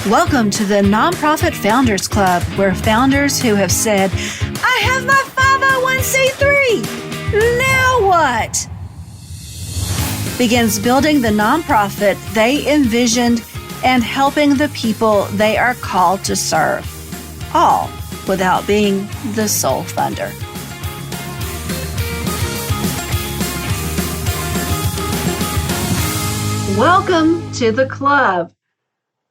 Welcome to the Nonprofit Founders Club, where founders who have said, I have my 501c3, now what? Begins building the nonprofit they envisioned and helping the people they are called to serve, all without being the sole funder. Welcome to the club.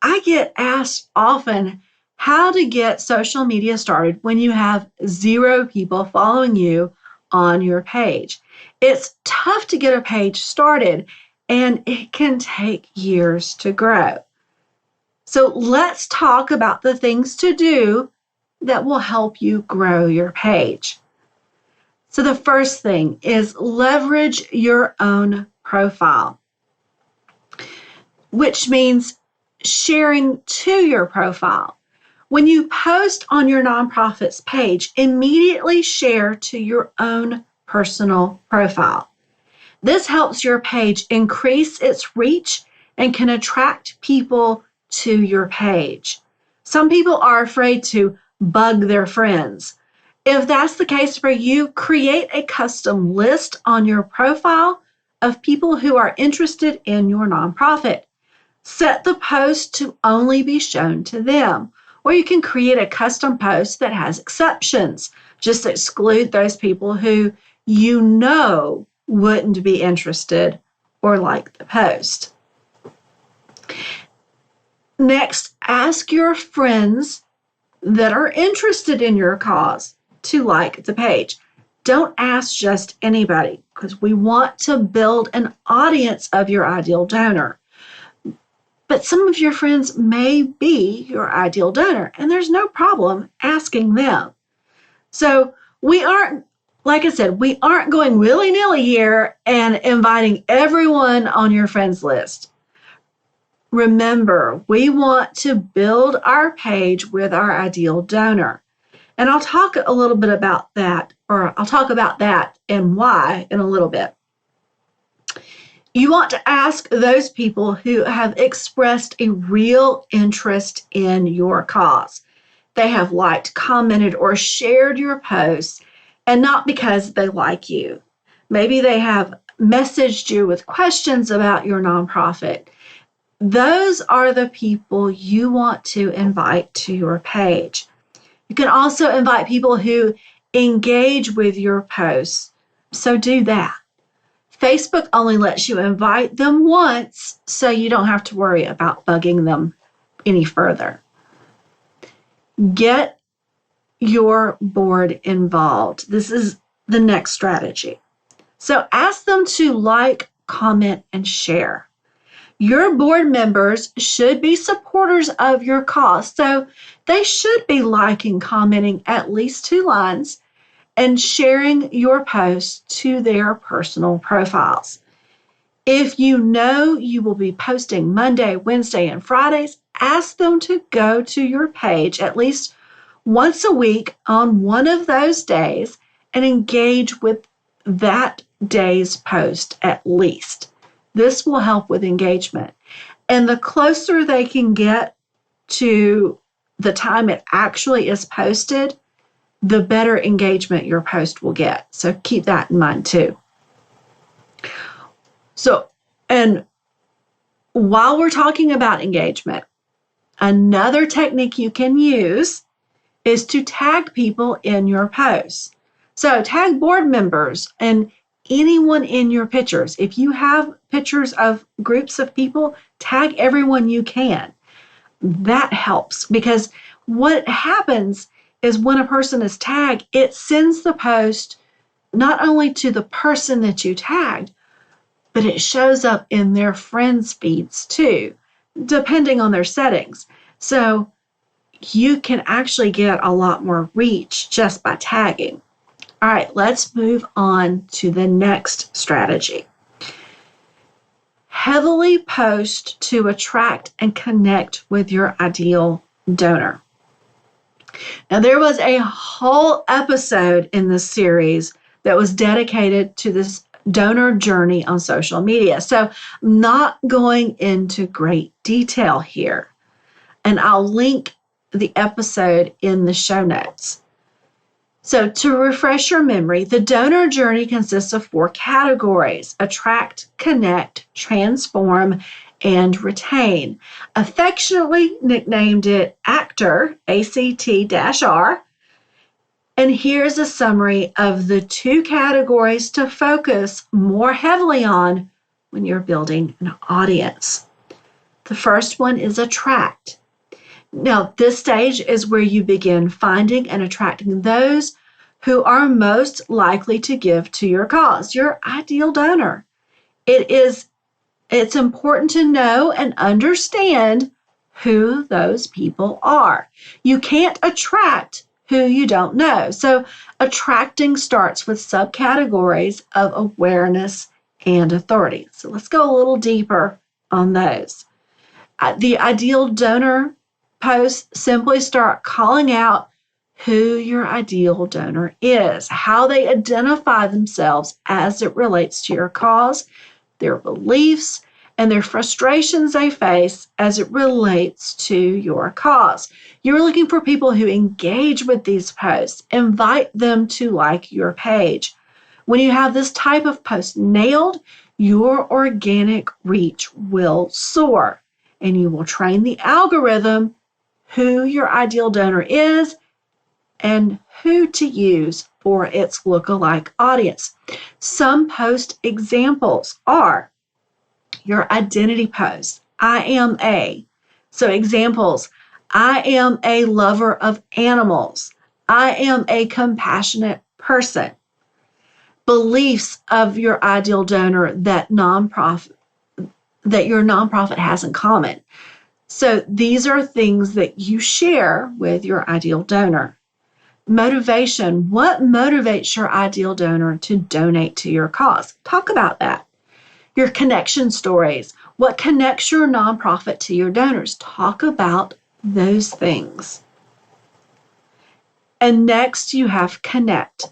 I get asked often how to get social media started when you have 0 people following you on your page. It's tough to get a page started, and it can take years to grow. So let's talk about the things to do that will help you grow your page. So the first thing is leverage your own profile, which means sharing to your profile. When you post on your nonprofit's page, immediately share to your own personal profile. This helps your page increase its reach and can attract people to your page. Some people are afraid to bug their friends. If that's the case for you, create a custom list on your profile of people who are interested in your nonprofit. Set the post to only be shown to them, or you can create a custom post that has exceptions. Just exclude those people who you know wouldn't be interested or like the post. Next, ask your friends that are interested in your cause to like the page. Don't ask just anybody, because we want to build an audience of your ideal donor. But some of your friends may be your ideal donor, and there's no problem asking them. So we aren't going willy-nilly here and inviting everyone on your friends list. Remember, we want to build our page with our ideal donor. And I'll talk a little bit about that, or I'll talk about that and why in a little bit. You want to ask those people who have expressed a real interest in your cause. They have liked, commented, or shared your posts, and not because they like you. Maybe they have messaged you with questions about your nonprofit. Those are the people you want to invite to your page. You can also invite people who engage with your posts, so do that. Facebook only lets you invite them once, so you don't have to worry about bugging them any further. Get your board involved. This is the next strategy. So ask them to like, comment, and share. Your board members should be supporters of your cause, so they should be liking, commenting at least 2 lines and sharing your posts to their personal profiles. If you know you will be posting Monday, Wednesday, and Fridays, ask them to go to your page at least once a week on one of those days and engage with that day's post at least. This will help with engagement. And the closer they can get to the time it actually is posted, the better engagement your post will get. So keep that in mind too. So, and while we're talking about engagement, another technique you can use is to tag people in your posts. So tag board members and anyone in your pictures. If you have pictures of groups of people, tag everyone you can. That helps, because what happens is when a person is tagged, it sends the post not only to the person that you tagged, but it shows up in their friends' feeds too, depending on their settings. So you can actually get a lot more reach just by tagging. All right, let's move on to the next strategy. Heavily post to attract and connect with your ideal donor. Now, there was a whole episode in this series that was dedicated to this donor journey on social media. So I'm not going into great detail here. and I'll link the episode in the show notes. So to refresh your memory, the donor journey consists of 4 categories: attract, connect, transform, and retain. Affectionately nicknamed it ACTR, ACT-R. And here's a summary of the 2 categories to focus more heavily on when you're building an audience. The first one is attract. Now, this stage is where you begin finding and attracting those who are most likely to give to your cause, your ideal donor. It's important to know and understand who those people are. You can't attract who you don't know. So attracting starts with subcategories of awareness and authority. So let's go a little deeper on those. The ideal donor posts simply start calling out who your ideal donor is, how they identify themselves as it relates to your cause, their beliefs, and their frustrations they face as it relates to your cause. You're looking for people who engage with these posts. Invite them to like your page. When you have this type of post nailed, your organic reach will soar, and you will train the algorithm who your ideal donor is and who to use for its lookalike audience. Some post examples are your identity post, I am a. So examples, I am a lover of animals. I am a compassionate person. Beliefs of your ideal donor that your nonprofit has in common. So these are things that you share with your ideal donor. Motivation. What motivates your ideal donor to donate to your cause? Talk about that. Your connection stories. What connects your nonprofit to your donors? Talk about those things. And next you have connect.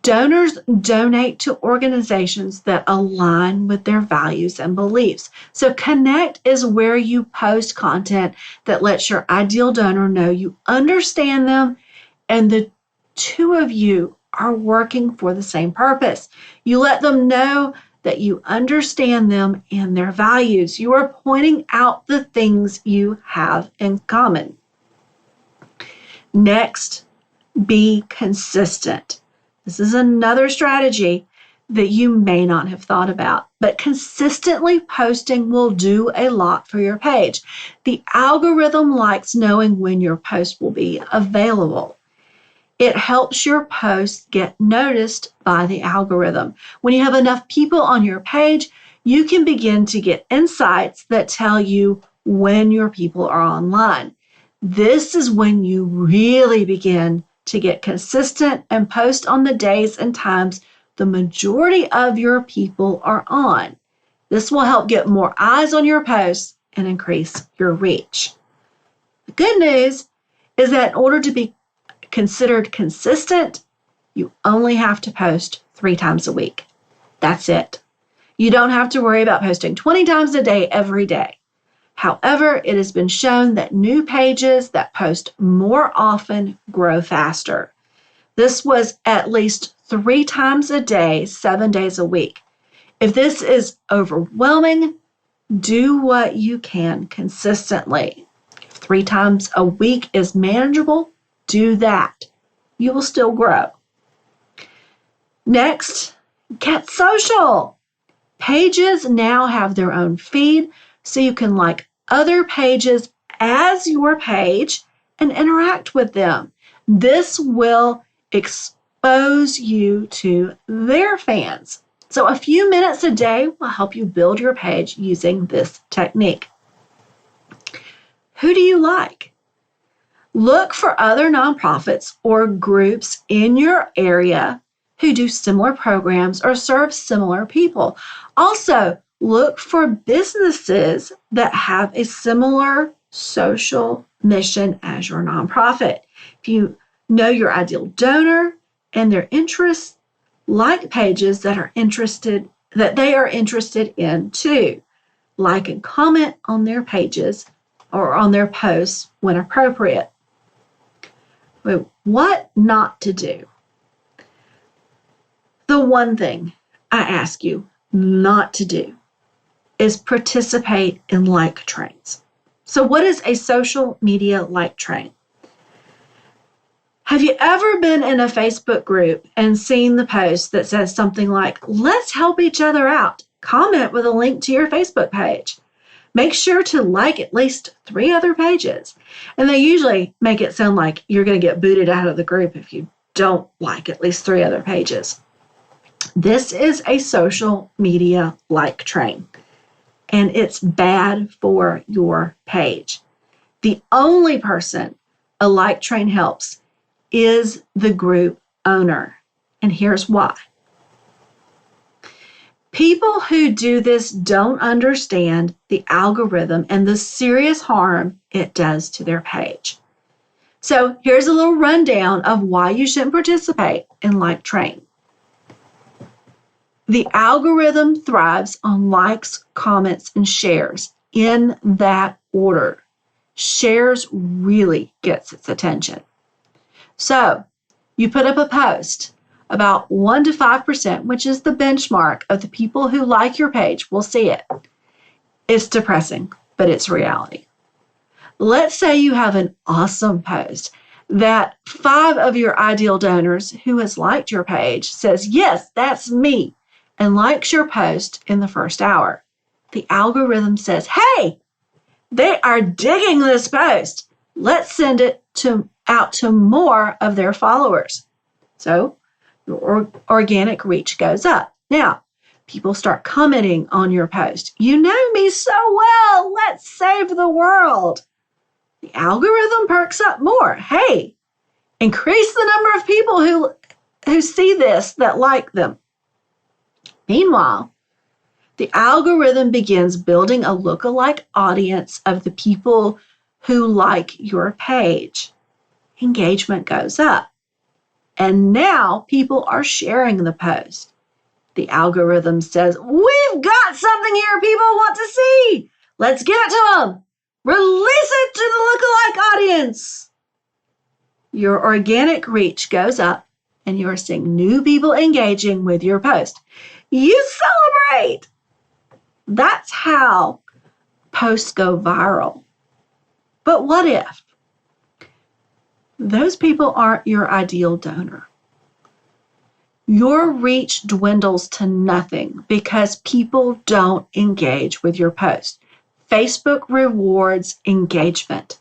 Donors donate to organizations that align with their values and beliefs. So connect is where you post content that lets your ideal donor know you understand them and the 2 of you are working for the same purpose. You let them know that you understand them and their values. You are pointing out the things you have in common. Next, be consistent. This is another strategy that you may not have thought about, but consistently posting will do a lot for your page. The algorithm likes knowing when your post will be available. It helps your posts get noticed by the algorithm. When you have enough people on your page, you can begin to get insights that tell you when your people are online. This is when you really begin to get consistent and post on the days and times the majority of your people are on. This will help get more eyes on your posts and increase your reach. The good news is that in order to be considered consistent, you only have to post 3 times a week. That's it. You don't have to worry about posting 20 times a day every day. However, it has been shown that new pages that post more often grow faster. This was at least 3 times a day, 7 days a week. If this is overwhelming, do what you can consistently. If 3 times a week is manageable, do that. You will still grow. Next, get social. Pages now have their own feed, so you can like other pages as your page and interact with them. This will expose you to their fans. So a few minutes a day will help you build your page using this technique. Who do you like? Look for other nonprofits or groups in your area who do similar programs or serve similar people. Also, look for businesses that have a similar social mission as your nonprofit. If you know your ideal donor and their interests, like pages that they are interested in too. Like and comment on their pages or on their posts when appropriate. But what not to do? The one thing I ask you not to do is participate in like trains. So what is a social media like train? Have you ever been in a Facebook group and seen the post that says something like, let's help each other out? Comment with a link to your Facebook page. Make sure to like at least 3 other pages. And they usually make it sound like you're going to get booted out of the group if you don't like at least 3 other pages. This is a social media like train, and it's bad for your page. The only person a like train helps is the group owner. And here's why. People who do this don't understand the algorithm and the serious harm it does to their page. So here's a little rundown of why you shouldn't participate in like train. The algorithm thrives on likes, comments, and shares in that order. Shares really gets its attention. So you put up a post, about 1 to 5%, which is the benchmark of the people who like your page, will see it. It's depressing, but it's reality. Let's say you have an awesome post that 5 of your ideal donors who has liked your page says, yes, that's me, and likes your post in the first hour. The algorithm says, hey, they are digging this post. Let's send it out to more of their followers. So your organic reach goes up. Now, people start commenting on your post. You know me so well. Let's save the world. The algorithm perks up more. Hey, increase the number of people who see this that like them. Meanwhile, the algorithm begins building a lookalike audience of the people who like your page. Engagement goes up. And now people are sharing the post. The algorithm says, we've got something here people want to see. Let's give it to them. Release it to the lookalike audience. Your organic reach goes up and you're seeing new people engaging with your post. You celebrate. That's how posts go viral. But what if those people aren't your ideal donor? Your reach dwindles to nothing because people don't engage with your post. Facebook rewards engagement.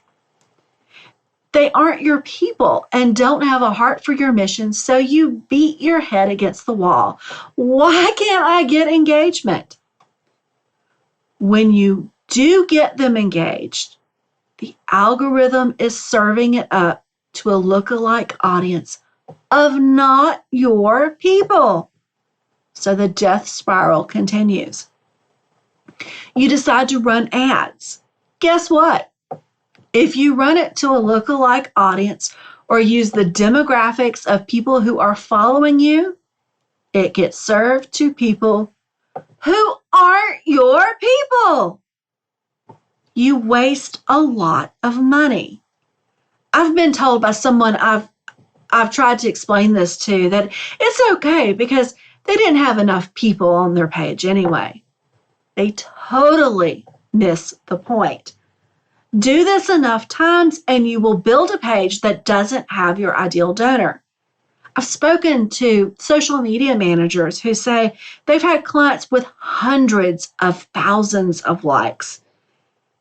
They aren't your people and don't have a heart for your mission, so you beat your head against the wall. Why can't I get engagement? When you do get them engaged, the algorithm is serving it up to a lookalike audience of not your people. So the death spiral continues. You decide to run ads. Guess what? If you run it to a lookalike audience or use the demographics of people who are following you, it gets served to people who aren't your people. You waste a lot of money. I've been told by someone I've tried to explain this to that it's okay because they didn't have enough people on their page anyway. They totally miss the point. Do this enough times and you will build a page that doesn't have your ideal donor. I've spoken to social media managers who say they've had clients with hundreds of thousands of likes.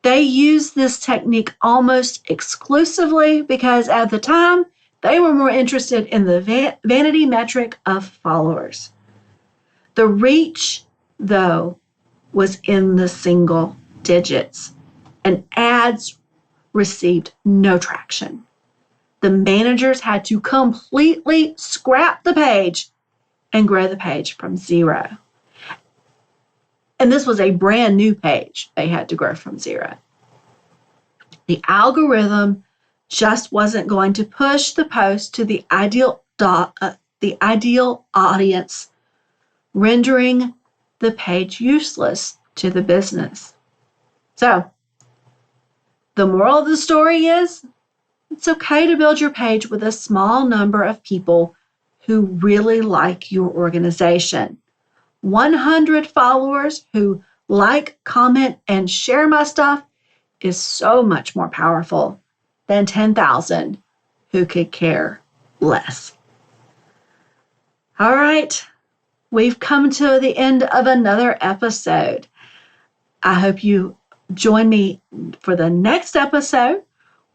They use this technique almost exclusively because at the time, they were more interested in the vanity metric of followers. The reach, though, was in the single digits, and ads received no traction. The managers had to completely scrap the page and grow the page from 0. And this was a brand new page they had to grow from 0. The algorithm just wasn't going to push the post to the ideal audience, rendering the page useless to the business. So, The moral of the story is it's okay to build your page with a small number of people who really like your organization. 100 followers who like, comment, and share my stuff is so much more powerful than 10,000 who could care less. All right, we've come to the end of another episode. I hope you join me for the next episode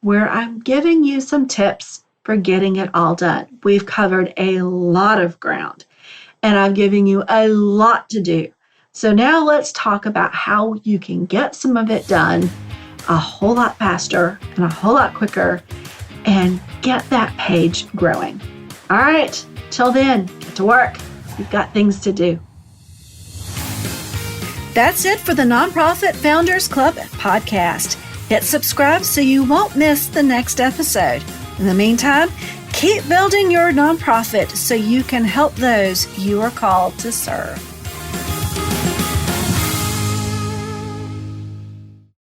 where I'm giving you some tips for getting it all done. We've covered a lot of ground and I'm giving you a lot to do. So now let's talk about how you can get some of it done a whole lot faster and a whole lot quicker and get that page growing. All right, till then, get to work. We've got things to do. That's it for the Nonprofit Founders Club podcast. Hit subscribe so you won't miss the next episode. In the meantime, keep building your nonprofit so you can help those you are called to serve.